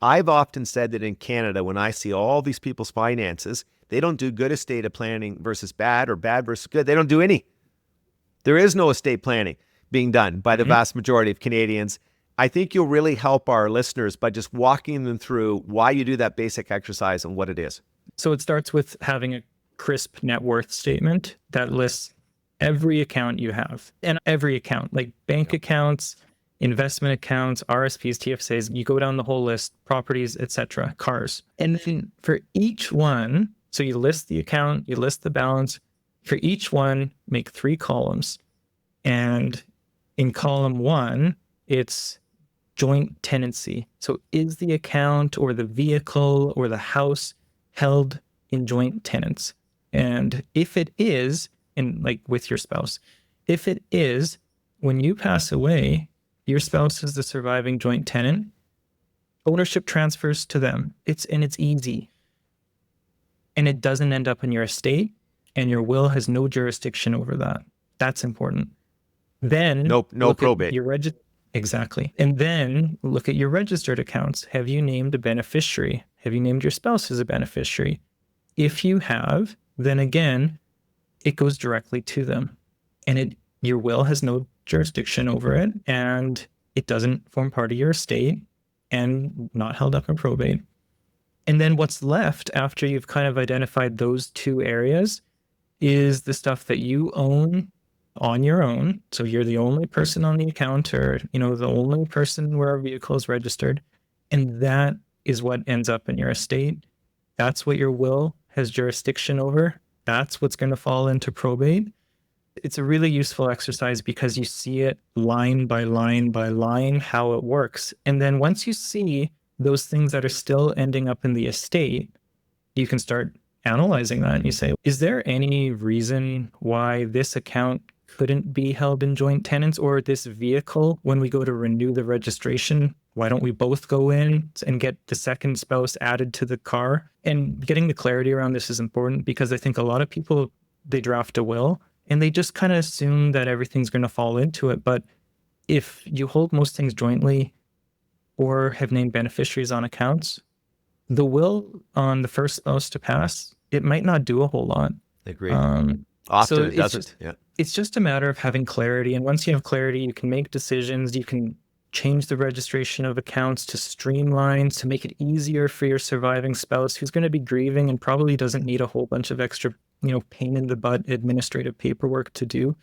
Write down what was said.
I've often said that in Canada, when I see all these people's finances, they don't do good estate planning versus bad or bad versus good. They don't do any. There is no estate planning being done by the vast majority of Canadians. I think you'll really help our listeners by just walking them through why you do that basic exercise and what it is. So it starts with having a crisp net worth statement that lists every account you have, and every account, like bank accounts, investment accounts, RSPs, TFSAs, you go down the whole list, properties, etc., cars. And then for each one, so you list the account, you list the balance. For each one, make 3 columns. And in column 1, it's joint tenancy. So is the account or the vehicle or the house held in joint tenants? And if it is, and like with your spouse, if it is, when you pass away, your spouse is the surviving joint tenant, ownership transfers to them. It's easy. And it doesn't end up in your estate, and your will has no jurisdiction over that. That's important. Then no probate. Exactly. And then look at your registered accounts. Have you named a beneficiary? Have you named your spouse as a beneficiary? If you have, then again, it goes directly to them. And your will has no jurisdiction over it, and it doesn't form part of your estate and not held up in probate. And then what's left after you've kind of identified those 2 areas is the stuff that you own on your own. So you're the only person on the account, or, the only person where a vehicle is registered. And that is what ends up in your estate. That's what your will has jurisdiction over. That's what's going to fall into probate. It's a really useful exercise because you see it line by line by line, how it works. And then once you see those things that are still ending up in the estate, you can start analyzing that and you say, is there any reason why this account couldn't be held in joint tenants, or this vehicle, when we go to renew the registration, why don't we both go in and get the second spouse added to the car? And getting the clarity around this is important because I think a lot of people, they draft a will and they just kind of assume that everything's going to fall into it. But if you hold most things jointly or have named beneficiaries on accounts, the will on the first spouse to pass, it might not do a whole lot. Agreed. Often it doesn't. It's just a matter of having clarity. And once you have clarity, you can make decisions. You can change the registration of accounts to streamline, to make it easier for your surviving spouse who's going to be grieving and probably doesn't need a whole bunch of extra, pain in the butt administrative paperwork to do.